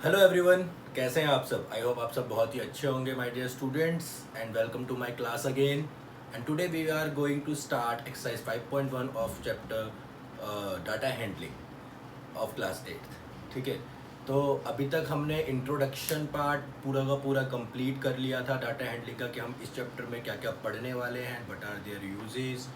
Hello everyone, कैसे हैं आप सब। आई होप आप सब बहुत ही अच्छे होंगे my dear students, and welcome to my class again. And today we are going to start exercise 5.1 of chapter data handling of class 8। ठीक है, तो अभी तक हमने इंट्रोडक्शन पार्ट पूरा का पूरा कंप्लीट कर लिया था डाटा हैंडलिंग का, कि हम इस चैप्टर में क्या क्या पढ़ने वाले हैं, what are their uses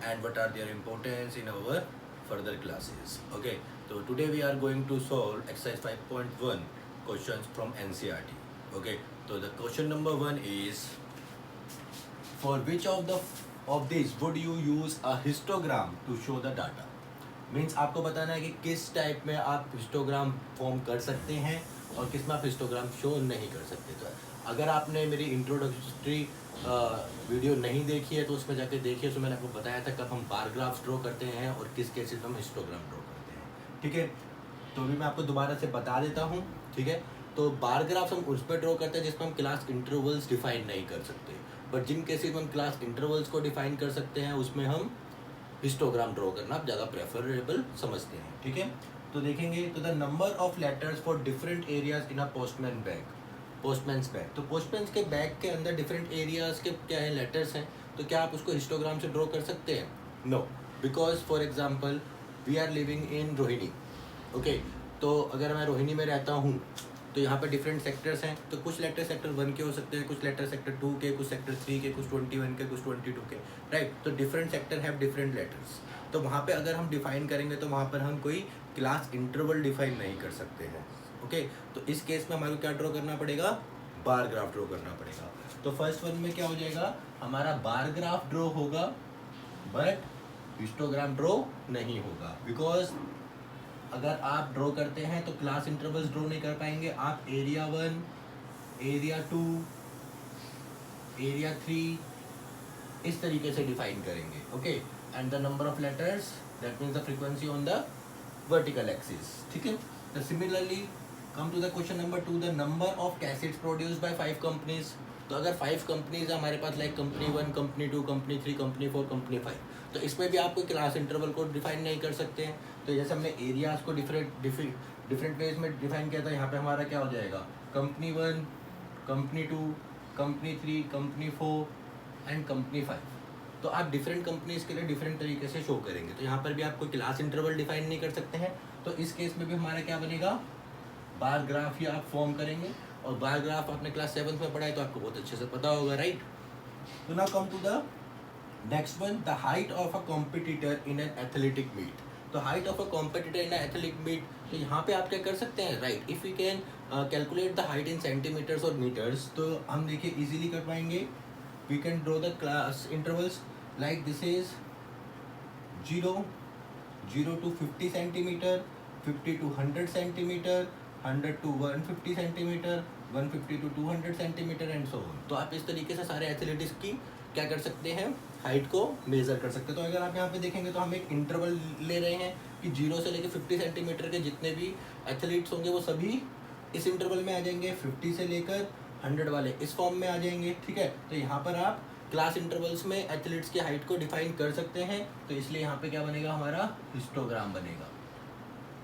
and what are their importance in our further classes. Okay, so today we are going to solve exercise 5.1 questions from NCERT. Okay, so the question number 1 is, for which of these would you use a histogram to show the data? Means आपको बताना है कि किस type में आप histogram form कर सकते हैं और किस में आप हिस्टोग्राम शो नहीं कर सकते। तो अगर आपने मेरी इंट्रोडक्टरी वीडियो नहीं देखी है तो उसमें जाके देखिए। तो मैंने आपको बताया था कब हम बार ग्राफ्स ड्रॉ करते हैं और किस केसेस में हम हिस्टोग्राम ड्रॉ करते हैं। ठीक है, तो अभी मैं आपको दोबारा से बता देता हूँ। ठीक है, तो बार ग्राफ्स हम उस पर ड्रॉ करते हैं जिसमें हम क्लास इंटरवल्स डिफाइन नहीं कर सकते, बट जिन केसेस में हम क्लास इंटरवल्स को डिफाइन कर सकते हैं उसमें हम हिस्टोग्राम ड्रॉ करना आप ज़्यादा प्रेफरेबल समझते हैं। ठीक है, तो देखेंगे तो the number of letters for different areas in a postman bag, postman's bag. तो पोस्टमैन्स के बैग के अंदर डिफरेंट एरियाज के क्या है लेटर्स हैं, तो क्या आप उसको हिस्टोग्राम से ड्रॉ कर सकते हैं? No, because for example we are living in Rohini. Okay, तो अगर मैं रोहिणी में रहता हूँ तो यहाँ पे डिफरेंट सेक्टर्स हैं, तो कुछ लेटर सेक्टर 1 के हो सकते हैं, कुछ लेटर सेक्टर 2 के, कुछ सेक्टर 3 के, कुछ 21 के, कुछ 22 के, राइट। तो different sector have different letters. तो वहाँ पे अगर हम डिफाइन करेंगे तो वहाँ पर हम कोई क्लास इंटरवल डिफाइन नहीं कर सकते हैं। ओके, तो इस केस में हमारे को क्या ड्रॉ करना पड़ेगा? बार ग्राफ ड्रॉ करना पड़ेगा। तो फर्स्ट वन में क्या हो जाएगा, हमारा बार ग्राफ ड्रॉ होगा बट हिस्टोग्राम ड्रॉ नहीं होगा, बिकॉज अगर आप ड्रॉ करते हैं तो क्लास इंटरवल्स ड्रॉ नहीं कर पाएंगे। आप एरिया 1, एरिया 2, एरिया 3 इस तरीके से डिफाइन करेंगे। Okay, and the number of letters, that means the frequency on the vertical axis. ठीक है, तो similarly come to the question number 2, the number of cassettes produced by 5 companies. तो अगर 5 companies है हमारे पास, like company 1, company 2, company 3, company 4, company 5, तो इसमें भी आप कोई क्लास इंटरवल को डिफाइन नहीं कर सकते हैं। तो जैसे हमने एरियाज को डिफरेंट वेज में डिफाइन किया था, यहाँ पे हमारा क्या हो जाएगा, company 1, company 2, company 3, company 4 and company 5। तो आप डिफरेंट कंपनीज के लिए डिफरेंट तरीके से शो करेंगे। तो यहाँ पर भी आप कोई क्लास इंटरवल डिफाइन नहीं कर सकते हैं। तो इस केस में भी हमारा क्या बनेगा, बार ग्राफ ही आप फॉर्म करेंगे। और बार ग्राफ आपने क्लास 7 में पढ़ा है तो आपको बहुत अच्छे से पता होगा, राइट। तो now come to the next one, the height of a competitor in an athletic meet. तो height of a competitor in athletic meet, तो यहाँ पे आप क्या कर सकते हैं, right, if you can calculate the height in centimetres और मीटर्स, तो हम देखिए इजीली कर पाएंगे। We can draw the class intervals like this is 0 to 50 centimetre, 50 to 100 centimetre, 100 to 150 centimetre, 150 to 200 centimetre and so on. तो आप इस तरीके से सारे एथलेटिक्स की क्या कर सकते हैं, हाइट को मेजर कर सकते हैं। तो अगर आप यहाँ पे देखेंगे तो हम एक इंटरवल ले रहे हैं कि 0 से लेकर 50 सेंटीमीटर के जितने भी एथलीट्स होंगे वो सभी इस इंटरवल में आ जाएंगे, 50 से लेकर 100 वाले इस फॉर्म में आ जाएंगे। ठीक है, तो यहाँ पर आप क्लास इंटरवल्स में एथलीट्स की हाइट को डिफाइन कर सकते हैं। तो इसलिए यहाँ पे क्या बनेगा, हमारा हिस्टोग्राम बनेगा।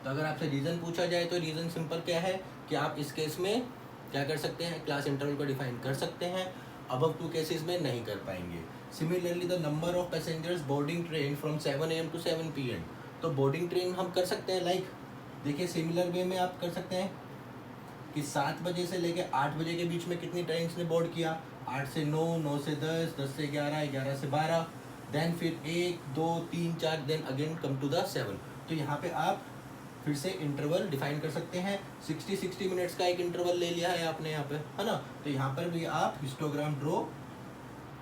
तो अगर आपसे रीज़न पूछा जाए तो रीज़न सिंपल क्या है कि आप इस केस में क्या कर सकते हैं, क्लास इंटरवल को डिफाइन कर सकते हैं, अबव 2 केसेस में नहीं कर पाएंगे। Similarly the number of passengers boarding train from 7 AM to 7 PM। तो बोर्डिंग ट्रेन हम कर सकते हैं, लाइक देखिए सिमिलर वे में आप कर सकते हैं कि 7 बजे से लेकर 8 बजे के बीच में कितनी ट्रेन्स ने बोर्ड किया, 8 से 9, 9 से 10, 10 से 11, 11 से 12, देन फिर 1, 2, 3, 4, then again come to the 7। तो यहाँ पे आप फिर से इंटरवल डिफाइन कर सकते हैं। 60 मिनट्स का एक इंटरवल ले लिया है आपने यहाँ पे, है ना। तो यहाँ पर भी आप हिस्टोग्राम ड्रॉ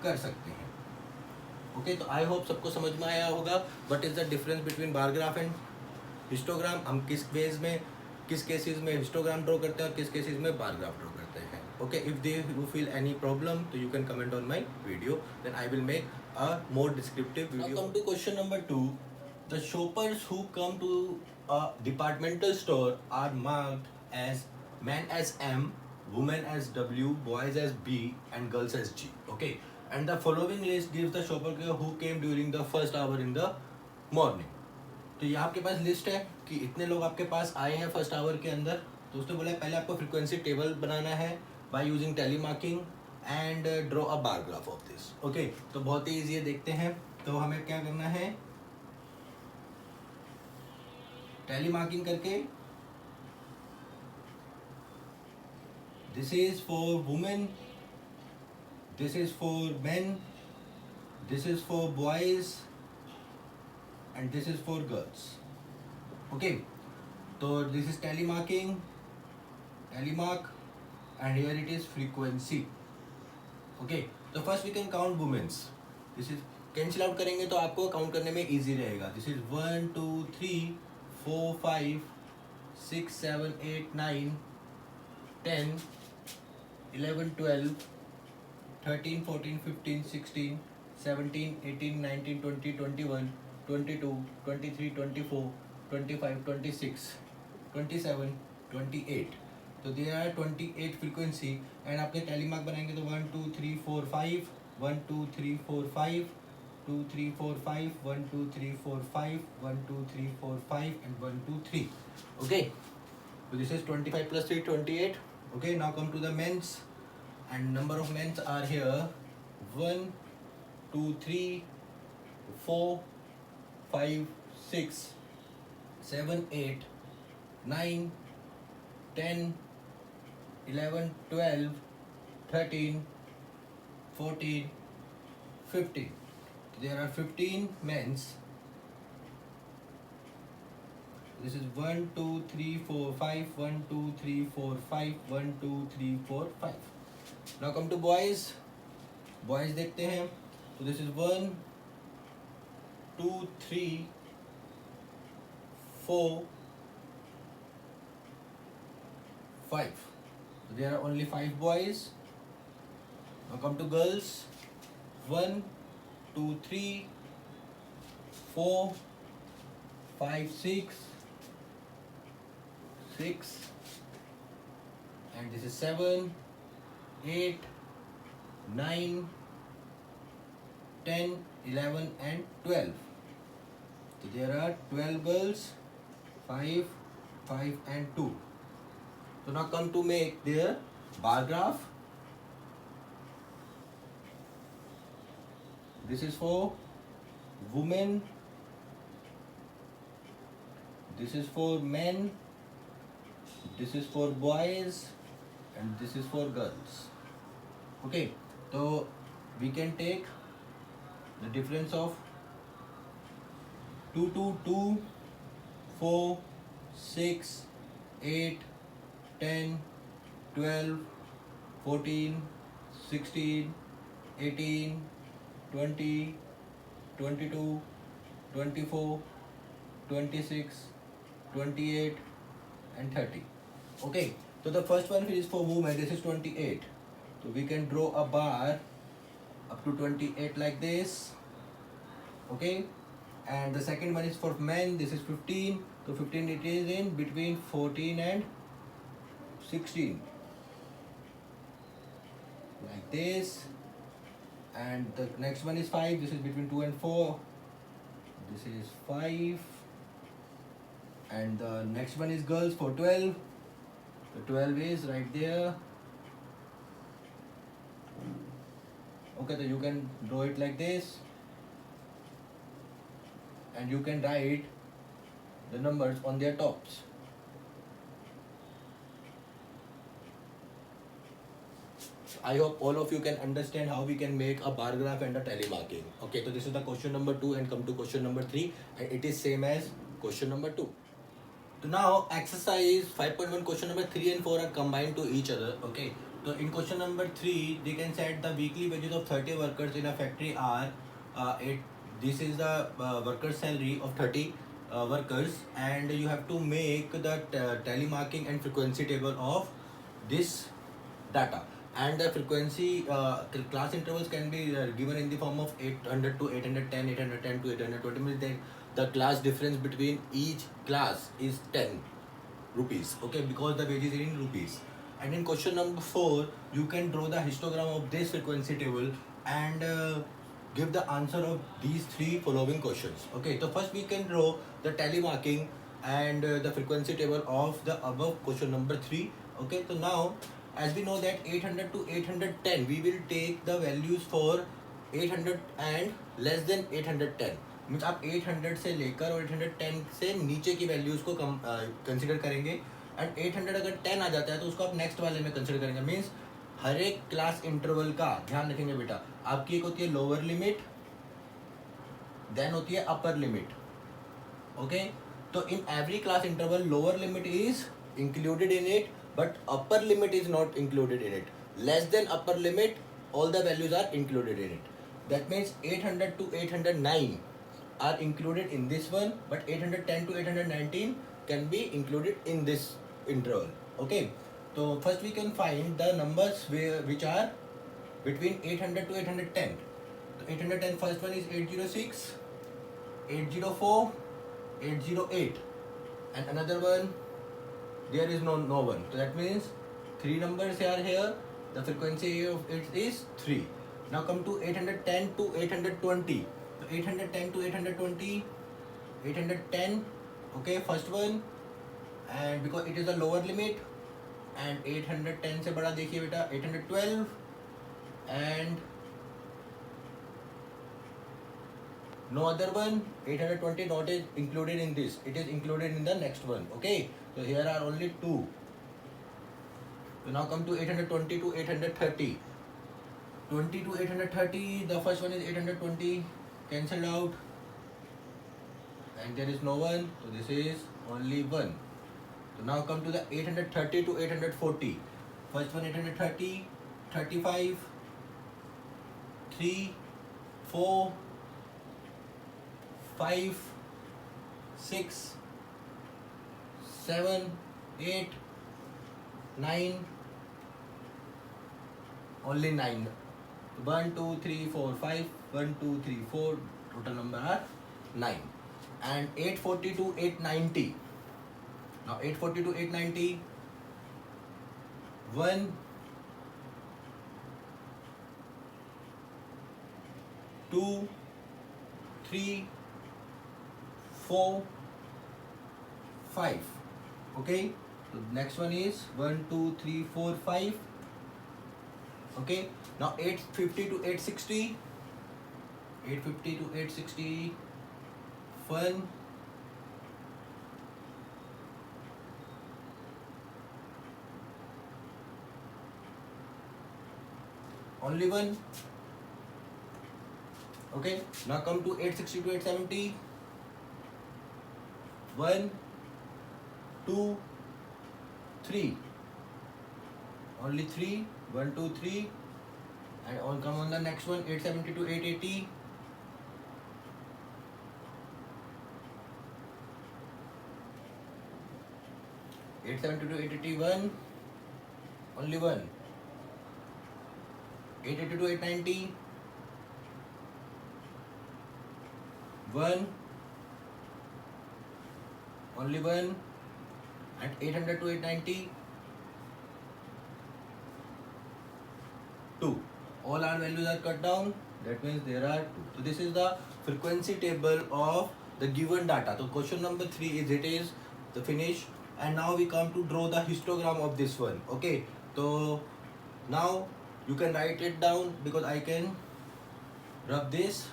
कर सकते हैं। ओके, तो आई होप सबको समझ में आया होगा what is the difference between bar graph and histogram. हम किस वेज में, किस केसेस में हिस्टोग्राम ड्रॉ करते हैं और किस केसेस में बार ग्राफ ड्रॉ करते हैं। Okay, if they you feel any problem तो you can comment on my video, then I will make a more descriptive video. Now come to question number 2, the shoppers who come to a departmental store are marked as men as M, women as W, boys as B and girls as G. Okay, and the following list gives the shopper who came during the first hour in the morning. तो ये आपके पास list है कि इतने लोग आपके पास आए हैं फर्स्ट आवर के अंदर। तो उसने बोला पहले आपको फ्रीक्वेंसी टेबल बनाना है by using tally marking and draw a bar graph of this. Okay, तो बहुत ही ईजी है, देखते हैं। तो हमें क्या करना है, टैली मार्किंग करके this is for women, this is for men, this is for boys and this is for girls. Okay, तो this is tally marking, tally mark, and here it is frequency. Okay, तो first we can count women's. This is cancel out करेंगे तो आपको count करने में easy रहेगा. This is 1 2 3 4 5 6 7 8 9 10 11 12 13 14 15 16 17 18 19 20 21 22 23 24 25 26 27 28. तो there are 28 frequency and आपने टैली मार्क बनाएंगे तो 1 2 3 4 5 1 2 3 4 5 2 3 4 5 1 2 3 4 5 1 2 3 4 5 and 1 2 3. Okay, so this is 25 plus 3 28. Okay, now come to the men's and number of men's are here 1 2 3 4 5 6 7 8 9 10 11 12 13 14 15. There are 15 men's. This is 1 2 3 4 5 1 2 3 4 5 1 2 3 4 5. Now come to boys. Boys देखते हैं. So this is 1 2 3 4 5. So there are only 5 boys. Now come to girls. 1 2 3 4 5 6 6, and this is 7 8 9 10 11 and 12. So there are 12 girls, 5 5 and 2. So now come to make their bar graph. This is for women, this is for men, this is for boys, and this is for girls. Okay, so we can take the difference of 2 2 2 4 6 8 10 12 14 16 18 20 22 24 26 28 and 30. Okay, so the first one is for women. This is 28. So we can draw a bar up to 28 like this. Okay, and the second one is for men. This is 15. So 15 it is in between 14 and 16 like this, and the next one is 5. This is between 2 and 4. This is 5, and the next one is girls for 12. The 12 is right there. Okay, so you can draw it like this, and you can write the numbers on their tops. I hope all of you can understand how we can make a bar graph and a tally marking. Okay, so this is the question number 2, and come to question number 3, and it is same as question number 2. So now exercise 5.1 question number 3 and 4 are combined to each other. Okay, so in question number 3 they can set the weekly wages of 30 workers in a factory are this is the worker salary of 30 workers, and you have to make the tally marking and frequency table of this data. And the frequency class intervals can be given in the form of 800 to 810, 810 to 820. Means the class difference between each class is 10 rupees. Okay, because the wages are in rupees. And in question number 4, you can draw the histogram of this frequency table and give the answer of these 3 following questions. Okay, so first we can draw the tally marking and the frequency table of the above question number 3. Okay, so now as we know that 800 to 810, we will take the values for 800 and less than 810. Means आप 800 से लेकर और 810 से नीचे की values को consider करेंगे, and 800 अगर 10 आ जाता है तो उसको आप नेक्स्ट वाले में कंसिडर करेंगे. मीन्स हर एक क्लास इंटरवल का ध्यान रखेंगे बेटा. आपकी एक होती है लोअर लिमिट, देन होती है अपर लिमिट. ओके, तो in every class interval lower limit is included in it, but upper limit is not included in it. Less than upper limit, all the values are included in it. That means 800 to 809 are included in this one, but 810 to 819 can be included in this interval. Okay, so first we can find the numbers which are between 800 to 810. So 810, first one is 806, 804, 808, and another one there is no one. So that means three numbers are here. The frequency of it is 3. Now come to 810 to 820. So 810 to 820, 810. Okay, first one, and because it is a lower limit, and 810 से बड़ा देखिए बेटा 812, and no other one. 820 not is included in this. It is included in the next one. Okay, so here are only two. So now come to 820 to 830. 20 to 830. The first one is 820, cancelled out, and there is no one. So this is only one. So now come to the 830 to 840. First one 830, 35, 3, 4, 5, 6, 7, 8, 9, only 9. 1, 2, 3, 4, 5, 1, 2, 3, 4, total number are 9. And 840 to 890. Now 840 to 890, 1, 2, 3, 4, 5. Okay, so next one is 1, 2, 3, 4, 5. Okay, now 850 to 860, 850 to 860, 1, only 1. Okay, now come to 860 to 870, 1, 2, 3, only 3, 1, 2, 3, and on come on the next one 870 to 880, 870 to 881, only 1, 880 to 890, 1, only 1, and 800 to 890, 2. All our values are cut down, that means there are 2. So this is the frequency table of the given data. So question number 3 is the finish, and now we come to draw the histogram of this one. Okay, so now you can write it down because I can rub this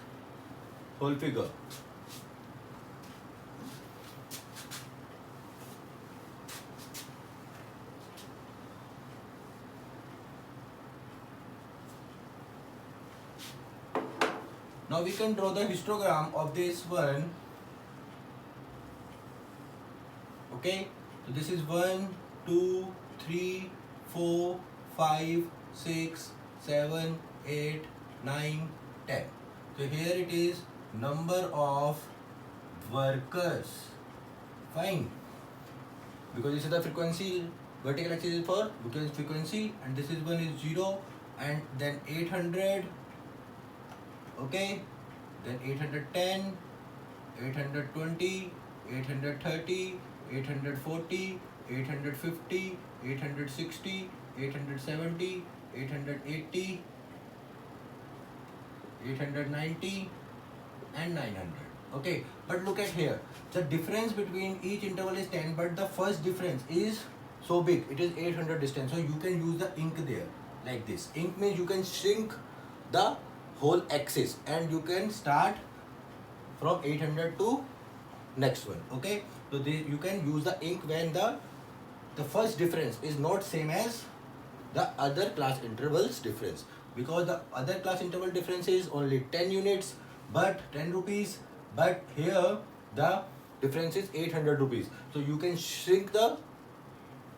whole figure. Now we can draw the histogram of this one. Okay, so this is 1, 2, 3, 4, 5, 6, 7, 8, 9, 10. So here it is number of workers. Fine, because this is the frequency, vertical axis is for because frequency, and this is one is 0, and then 800. Okay, then 810, 820, 830, 840, 850, 860, 870, 880, 890, and 900. Okay, but look at here. The difference between each interval is 10, but the first difference is so big. It is 800 distance. So you can use the ink there like this. Ink means you can shrink the whole axis and you can start from 800 to next one. Okay, so you can use the ink when the first difference is not same as the other class intervals difference, because the other class interval difference is only 10 units but 10 rupees, but here the difference is 800 rupees. So you can shrink the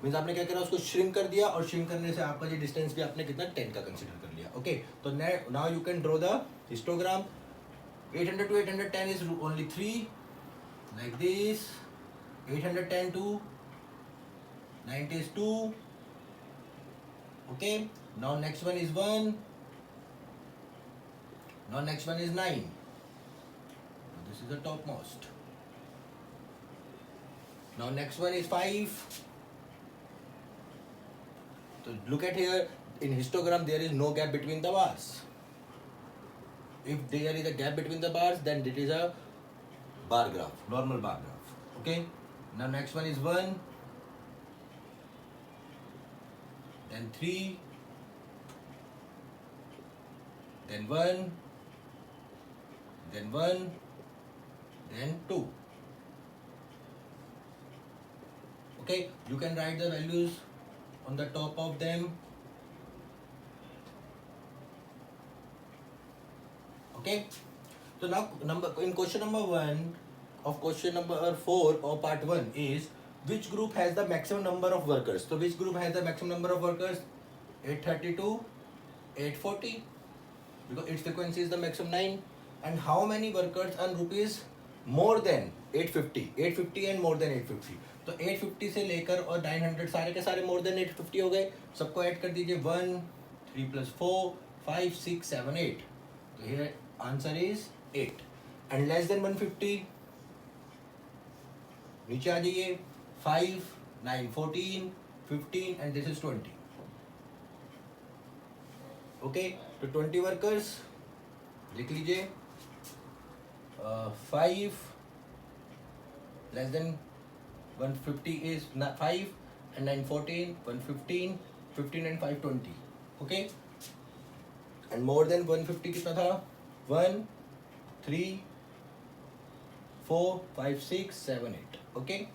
means आपने क्या करा, उसको shrink कर दिया और shrink करने से आपका जो डिस्टेंस भी आपने कितना 10 का कंसीडर कर लिया. ओके, तो now you can draw the histogram. 800 to 810 is only 3 like this. 810 to 90 is 2. Okay, now next one is 1. Now next one is 9. This is the topmost. Now next one is 5. So look at here, in histogram there is no gap between the bars. If there is a gap between the bars, then it is a bar graph, normal bar graph. Okay, now next one is 1, then 3, then 1, then 1, then 2. Okay, you can write the values on the top of them. Okay, so now in question number 1 of question number 4 of part 1 is which group has the maximum number of workers. So which group has the maximum number of workers? 832, 840, because its frequency is the maximum 9. And how many workers earn rupees more than 850? 850 and more than 850. तो 850 से लेकर और 900 सारे के सारे more than 850 हो गए. सबको ऐड कर दीजिए. 1, 3 plus 4, 5, 6, 7, 8. तो here answer is 8. And less than 150 नीचे आ जाइए. 5, 9, 14, 15 and this is 20. Okay, तो 20 workers लिख लीजिए. 5 less than 150 is 5 and 9 14, 115, 15 and 5 20. Okay, and more than 150 कितना था? 1, 3, 4, 5, 6, 7, 8. Okay,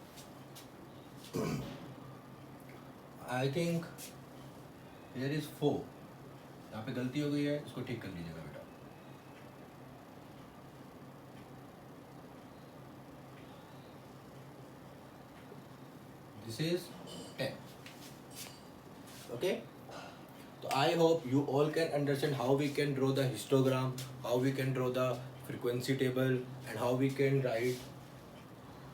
I think here is 4. यहाँ पे गलती हो गई है, इसको ठीक कर लीजिएगा बेटा. This is 10. Okay, so I hope you all can understand how we can draw the histogram, how we can draw the frequency table, and how we can write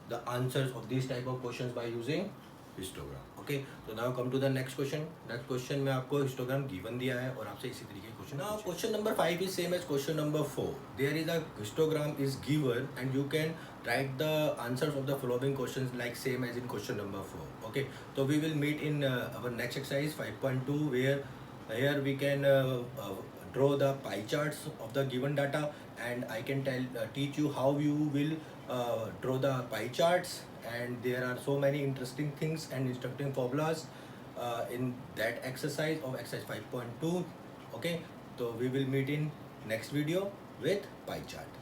the answers of these type of questions by using histogram. Okay, so now come to the next question. Next question में आपको histogram given दिया है और आपसे इसी तरीके के question. Now question number 5 is same as question number 4. There is a histogram is given and you can write the answers of the following questions like same as in question number 4. Okay, so we will meet in our next exercise 5.2 where here we can draw the pie charts of the given data, and I can teach you how you will draw the pie charts, and there are so many interesting things and instructive formulas in that exercise of exercise 5.2. Okay, so we will meet in next video with pie chart.